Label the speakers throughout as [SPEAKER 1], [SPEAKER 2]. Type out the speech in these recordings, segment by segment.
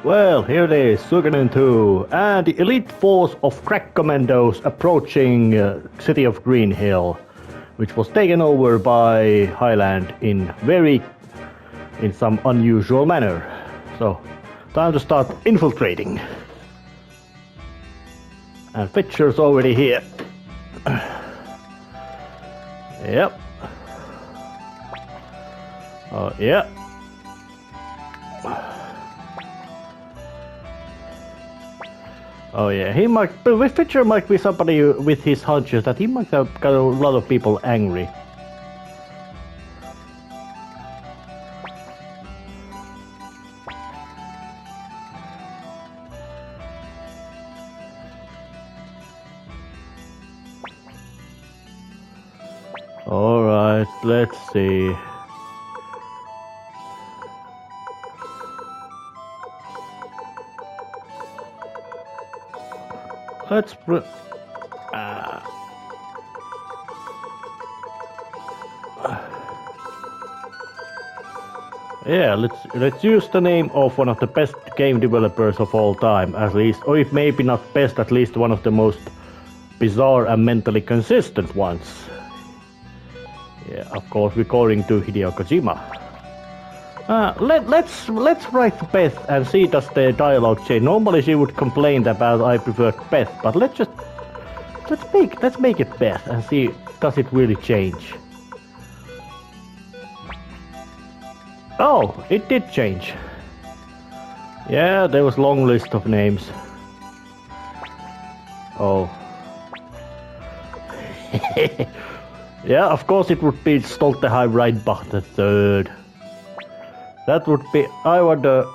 [SPEAKER 1] Well, here it is, Suikoden 2, and the elite force of crack commandos approaching city of Green Hill, which was taken over by Highland in some unusual manner. So, time to start infiltrating. And Fitcher's already here. Yep. Oh, yeah. Oh yeah, Fitcher might be somebody with his hunches that he might have got a lot of people angry. Alright, let's see. Let's use the name of one of the best game developers of all time, at least, or if maybe not best, at least one of the most bizarre and mentally consistent ones. Yeah, of course, according to Hideo Kojima. Let's write Beth and see does the dialogue change. Normally she would complain about I preferred Beth, but let's make it Beth and see does it really change. Oh, it did change. Yeah, there was a long list of names. Oh. Yeah, of course it would be Stolteheim Reinbach the third. That would be, I wonder...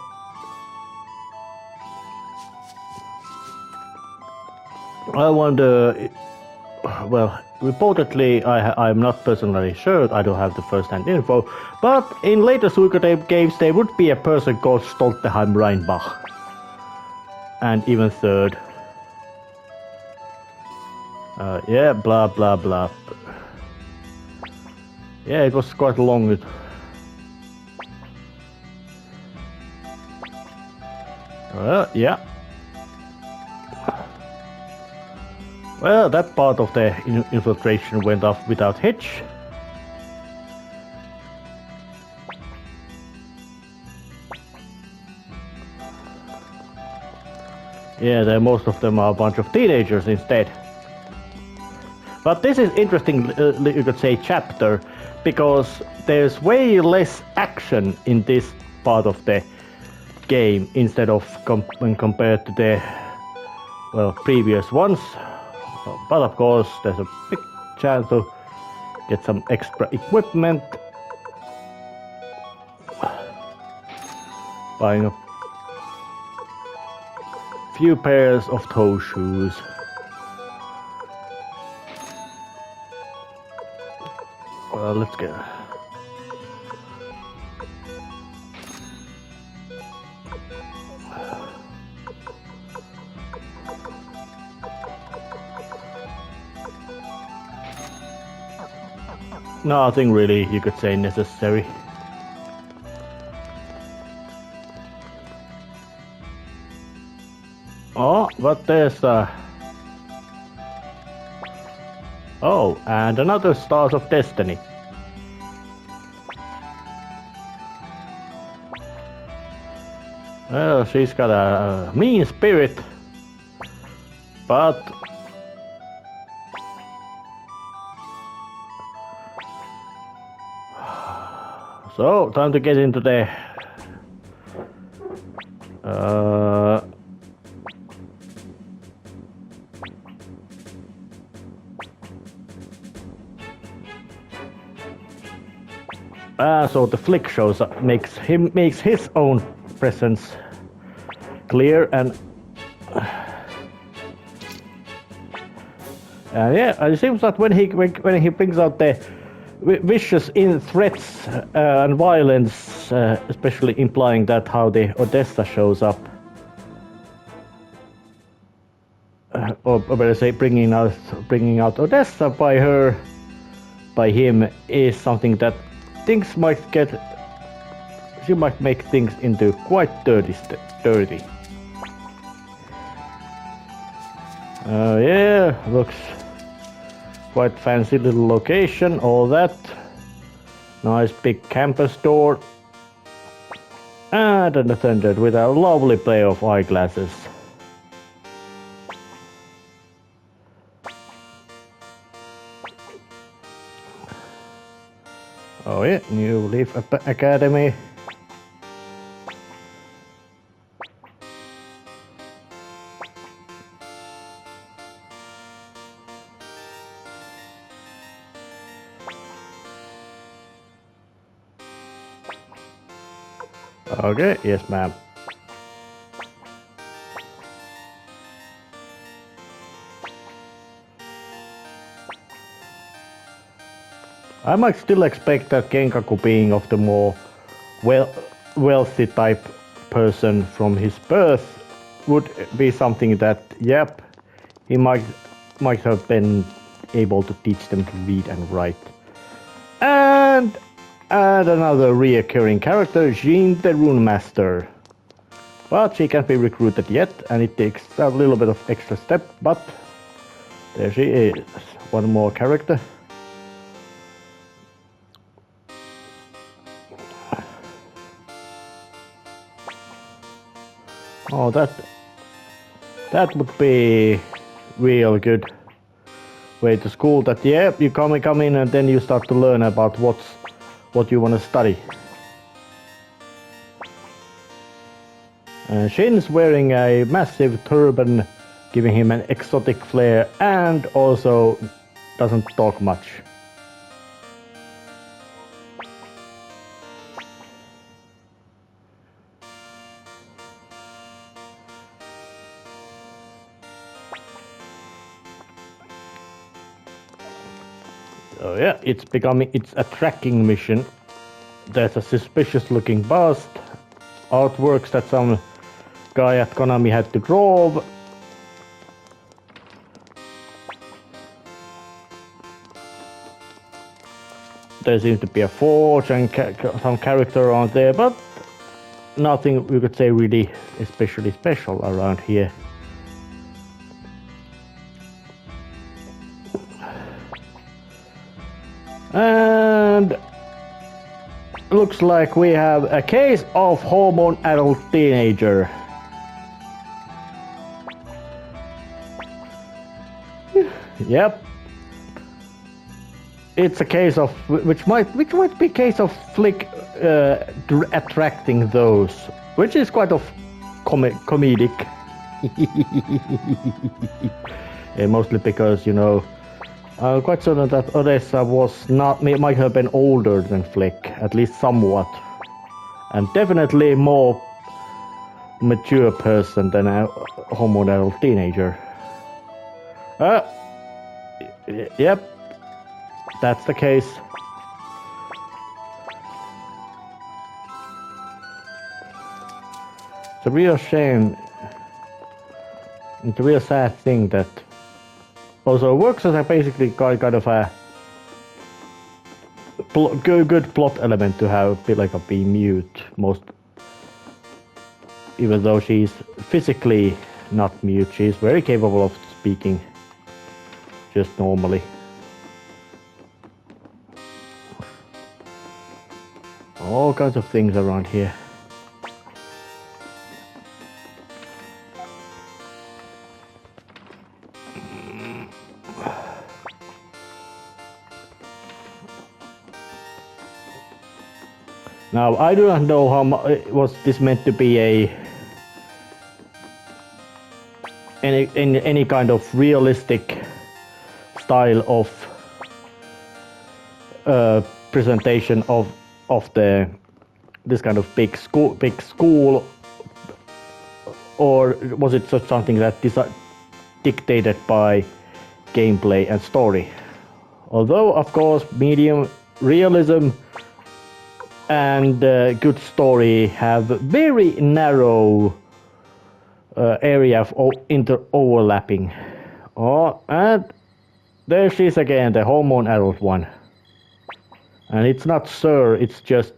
[SPEAKER 1] well, reportedly I'm not personally sure, I don't have the first-hand info, but in later Suikoden games there would be a person called Stolteheim Reinbach. And even third. Yeah, blah blah blah. Yeah, it was quite long. Yeah. Well, that part of the infiltration went off without hitch. Yeah, most of them are a bunch of teenagers instead. But this is interesting, you could say, chapter, because there's way less action in this part of the game instead of when compared to the previous ones. But of course, there's a big chance to get some extra equipment. Buying a few pairs of toe shoes. Well, let's go. Nothing really, you could say, necessary. Oh, but there's oh, and another Stars of Destiny. Well, she's got a mean spirit, but so, time to get into the so the flick shows up, makes his own presence clear and yeah, it seems that when he brings out the vicious threats and violence, especially implying that how the Odessa shows up, or better say, bringing out Odessa by him is something that things might get she might make things into quite dirty. Yeah, looks quite fancy little location, all that. Nice big campus door. And an attendant with a lovely pair of eyeglasses. Oh yeah, New Leaf Academy. Okay, yes ma'am. I might still expect that Genkaku, being of the more wealthy type person from his birth, would be something that, yep, he might have been able to teach them to read and write. And another reoccurring character, Jean the Rune Master. But she can't be recruited yet, and it takes a little bit of extra step, but there she is. One more character. Oh, that would be real good way to school. That, yeah, you come in and then you start to learn about what you want to study. Shin's wearing a massive turban, giving him an exotic flair, and also doesn't talk much. Oh yeah, it's a tracking mission. There's a suspicious looking bust, artworks that some guy at Konami had to draw. There seems to be a forge and some character around there, but nothing you could say really especially special around here. And looks like we have a case of hormone adult teenager. Yep. It's a case of which might be a case of Flick attracting those, which is quite of comedic. Yeah, mostly because, you know, I'm quite certain that Odessa might have been older than Flick, at least somewhat, and definitely more mature person than a hormonal teenager. Yep, that's the case. It's a real shame. It's a real sad thing that also works as a basically kind of a good plot element to have Pileka be mute, even though she's physically not mute, she's very capable of speaking just normally. All kinds of things around here. Now, I do not know how much was this meant to be any kind of realistic style of presentation of this kind of big school, or was it just something that dictated by gameplay and story? Although, of course, medium realism and good story have very narrow area of overlapping. Oh, and there she is again, the hormone adult one. And it's not Sir, it's just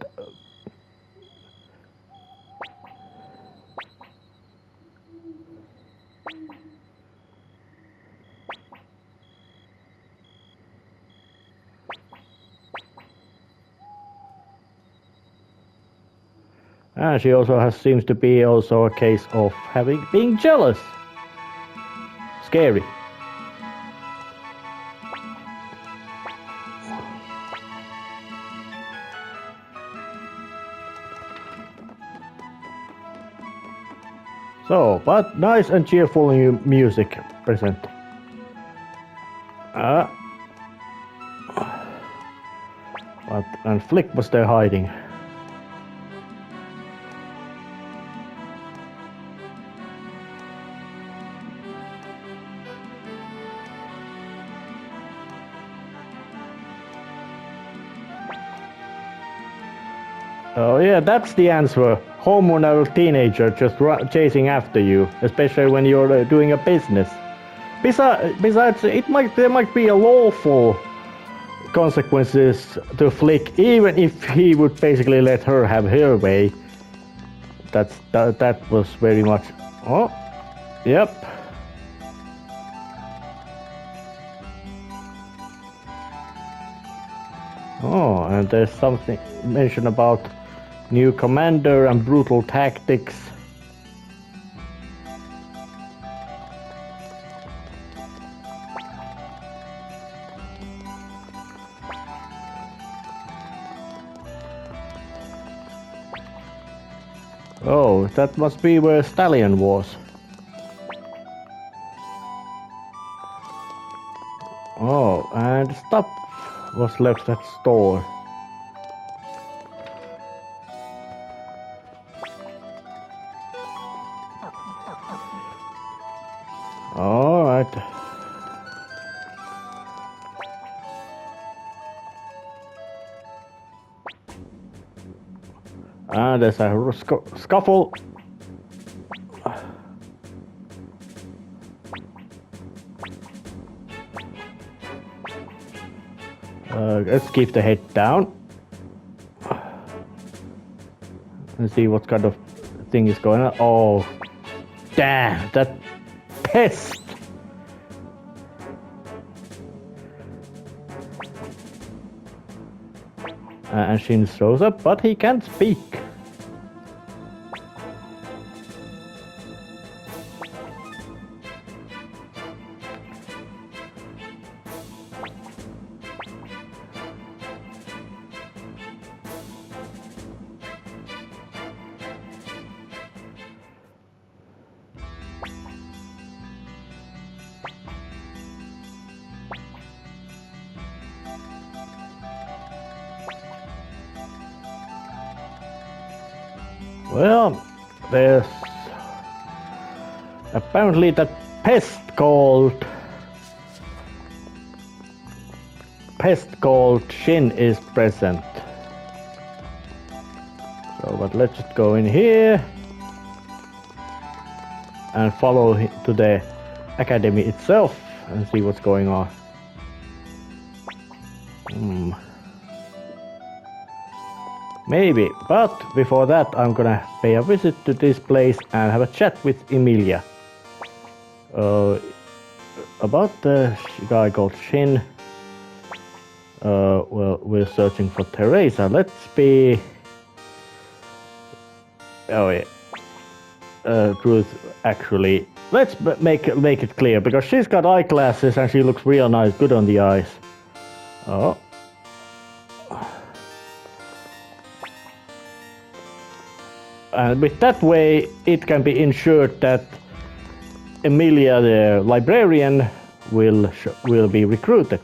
[SPEAKER 1] And she also seems to be also a case of being jealous. Scary. So, but nice and cheerful music present. And Flick was there hiding. Oh yeah, that's the answer. Hormonal teenager just chasing after you, especially when you're doing a business. Besides, there might be a lawful consequences to Flick, even if he would basically let her have her way. That was very much. Oh, yep. Oh, and there's something mentioned about new commander and brutal tactics. Oh, that must be where Stallion was. Oh, and stuff was left at store. Alright. And there's a scuffle. Let's keep the head down and see what kind of thing is going on. Oh, damn, that pest! And Shin shows up, but he can't speak. Well, there's apparently that pest called Shin is present. So, but let's just go in here and follow to the academy itself and see what's going on. Maybe, but before that I'm gonna pay a visit to this place and have a chat with Emilia. About the guy called Shin. Well, we're searching for Teresa. Let's be... Oh yeah. Truth, actually. Let's make it clear, because she's got eyeglasses and she looks real nice, good on the eyes. Oh. And with that way, it can be ensured that Emilia, the librarian, will be recruited.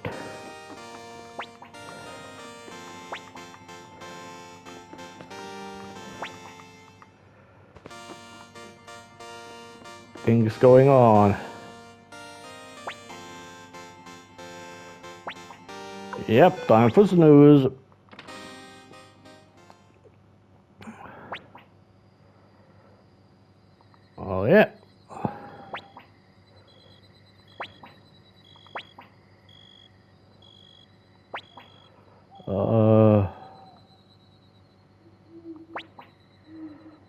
[SPEAKER 1] Things going on. Yep, time for snooze. Oh yeah.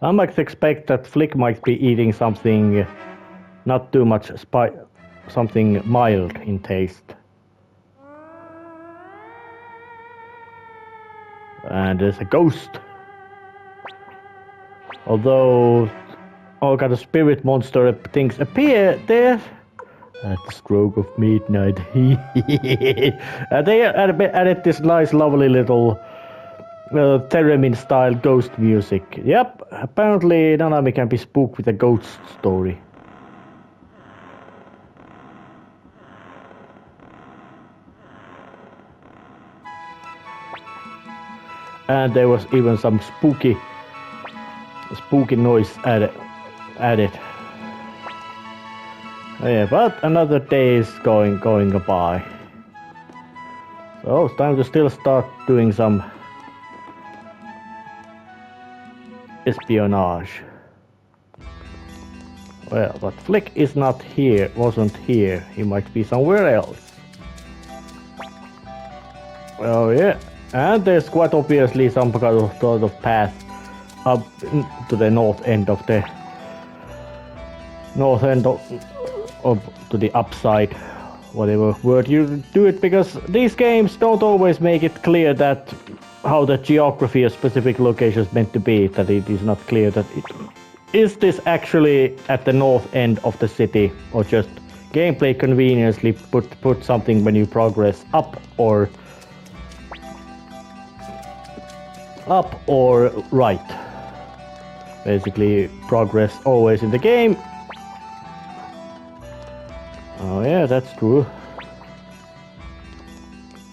[SPEAKER 1] I might expect that Flick might be eating something not too much something mild in taste. And there's a ghost. Although all kind of spirit monster things appear there at the stroke of midnight. They added this nice, lovely little theremin-style ghost music. Yep, apparently Nanami can be spooked with a ghost story. And there was even some spooky noise added. Yeah, but another day is going by. So it's time to still start doing some espionage. Well, but Flick is not here, wasn't here. He might be somewhere else. Oh yeah, and there's quite obviously some kind of sort of path up to the north end of the to the upside, whatever word you do it, because these games don't always make it clear that how the geography of specific location is meant to be, that it is not clear that is this actually at the north end of the city, or just gameplay conveniently put something when you progress up or right. Basically progress always in the game. Oh yeah, that's true.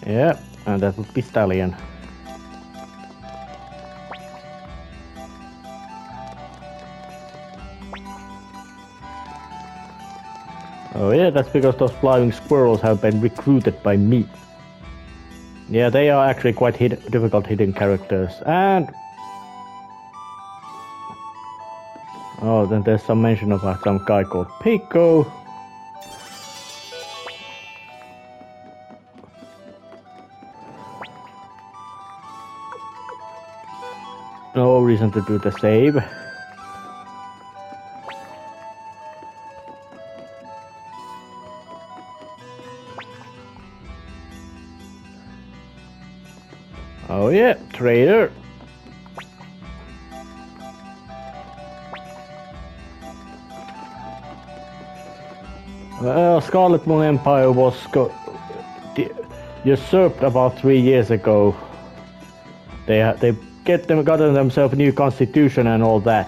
[SPEAKER 1] Yeah, and that would be Stallion. Oh yeah, that's because those flying squirrels have been recruited by me. Yeah, they are actually quite difficult hidden characters. And oh, then there's some mention about some guy called Pico. No reason to do the save. Oh yeah, trader. Well, Scarlet Moon Empire was usurped about 3 years ago. They gotten themselves a new constitution and all that.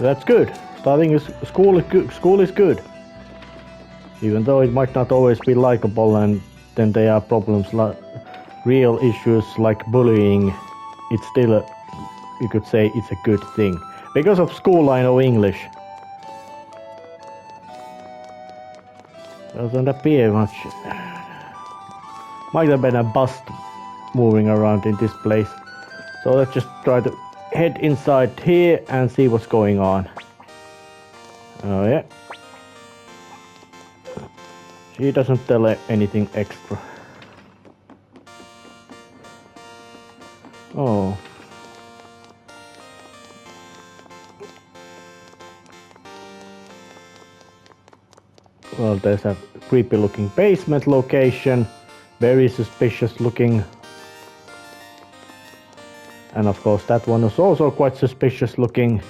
[SPEAKER 1] That's good. Starting school is good. Even though it might not always be likable, and then there are problems like real issues like bullying, it's still you could say it's a good thing. Because of school I know English. Doesn't appear much. Might have been a bust moving around in this place. So let's just try to head inside here and see what's going on. Oh yeah. She doesn't tell anything extra. Oh. Well, there's a creepy looking basement location. Very suspicious looking. And of course that one is also quite suspicious looking.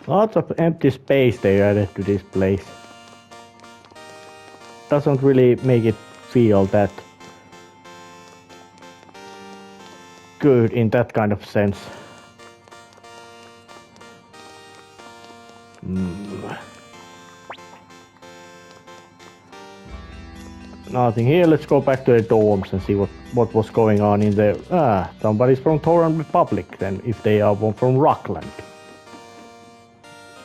[SPEAKER 1] Lots of empty space they added to this place. Doesn't really make it feel that good in that kind of sense. Nothing here. Let's go back to the dorms and see what was going on in there. Somebody's from Tauran Republic then, if they are from Rockland.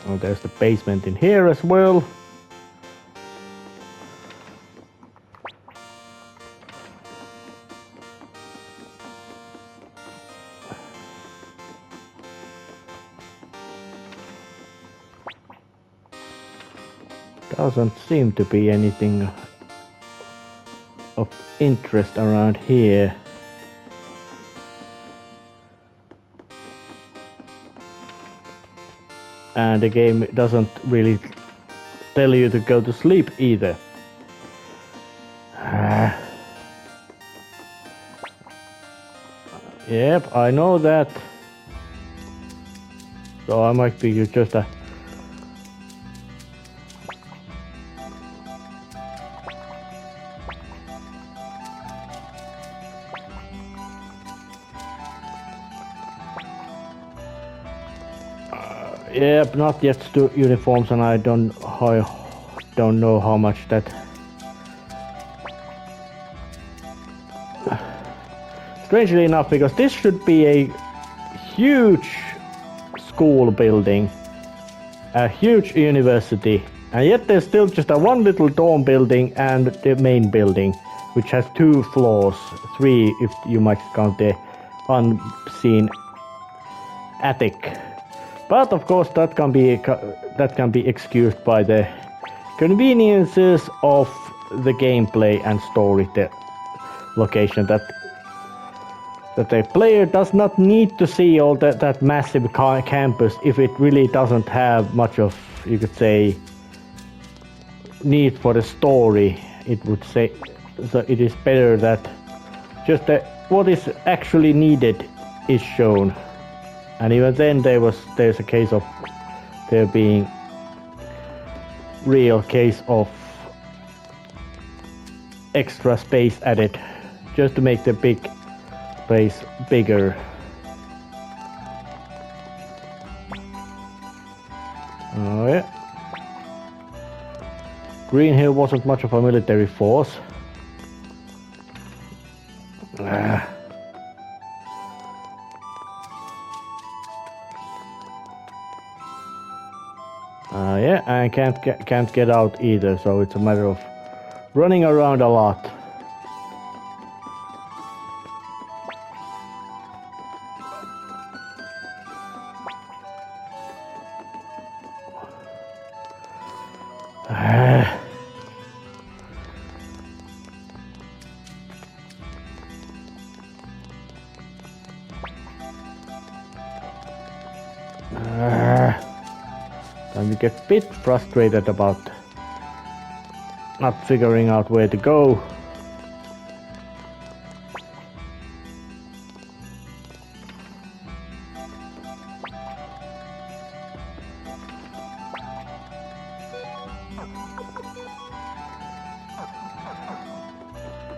[SPEAKER 1] Oh, there's the basement in here as well. Doesn't seem to be anything of interest around here. And the game doesn't really tell you to go to sleep either. Yep, I know that. So I might be just a... Yep, not yet uniforms, and I don't know how much that... Strangely enough, because this should be a huge school building, a huge university, and yet there's still just a one little dorm building and the main building, which has 2 floors, 3 if you might count the unseen attic. But of course that can be excused by the conveniences of the gameplay and story, the location that a player does not need to see all that massive campus if it really doesn't have much of, you could say, need for the story. It would say, so it is better that just what is actually needed is shown. And even then there's a case of there being real case of extra space added just to make the big place bigger. Oh yeah. Green Hill wasn't much of a military force. Yeah, and can't get out either, so it's a matter of running around a lot. And you get a bit frustrated about not figuring out where to go.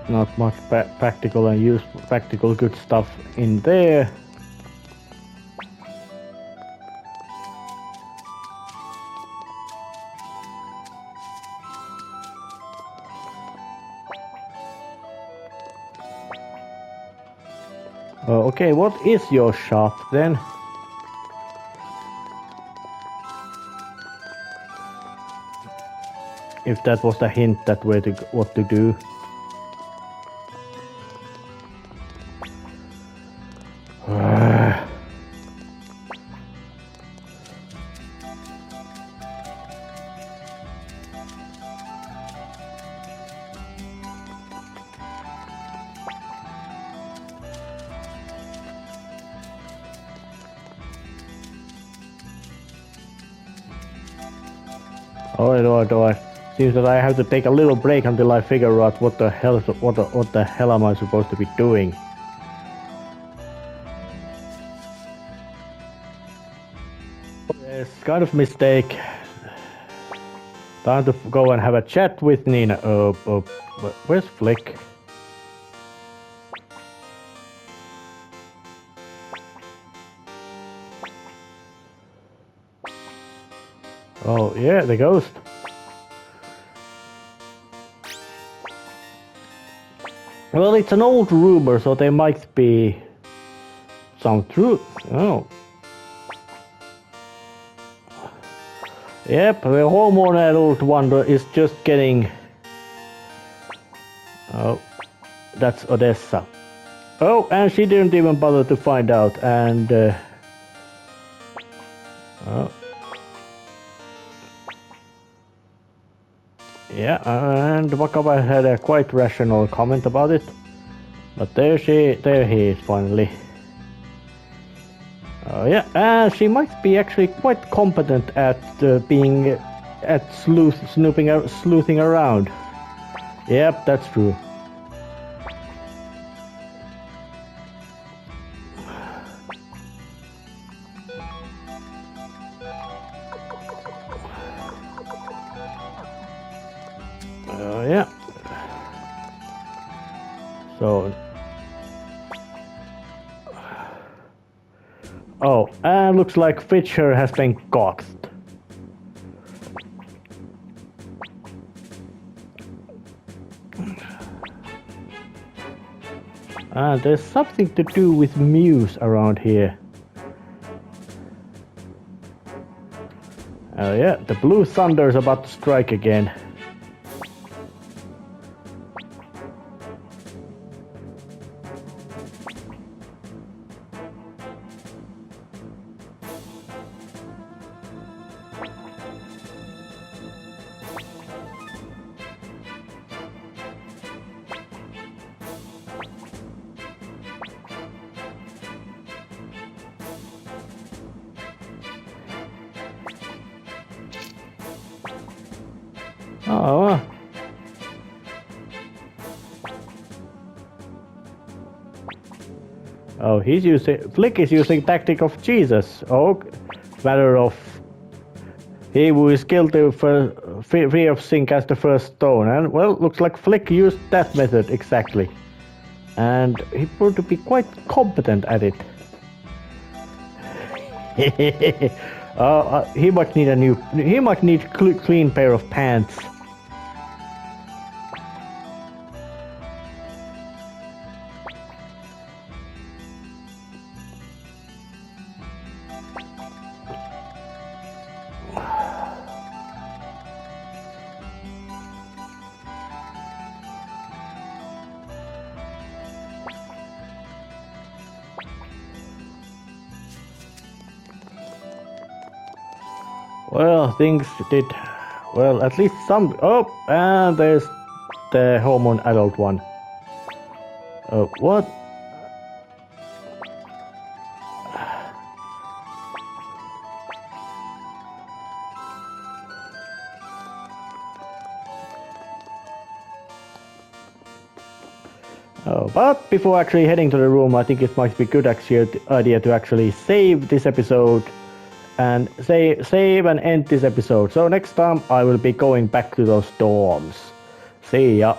[SPEAKER 1] Not much practical and practical good stuff in there. Okay, what is your shop then? If that was the hint that what to do. Alright. Seems that I have to take a little break until I figure out what the hell am I supposed to be doing. It's kind of mistake. Time to go and have a chat with Nina. Where's Flick? Oh yeah, the ghost. Well, it's an old rumor, so there might be some truth. Oh. Yep, the hormonal one is just getting... Oh, that's Odessa. Oh, and she didn't even bother to find out, and... Oh. Yeah, and Wakaba had a quite rational comment about it. But there he is finally. Yeah, she might be actually quite competent at sleuthing around. Yep, that's true. Yeah. So. Oh, and looks like Fisher has been coxed. And there's something to do with Muse around here. Oh yeah, the Blue Thunder is about to strike again. Oh. Oh, Flick is using tactic of Jesus. Oh, matter of he who is guilty free of sin cast the first stone. And well, looks like Flick used that method exactly. And he proved to be quite competent at it. He might need a clean pair of pants. Well, things did well, at least some. Oh, and there's the hormone adult one. Oh, what? Oh, but before actually heading to the room, I think it might be a good idea to actually save this episode. And save and end this episode. So next time I will be going back to those dorms. See ya.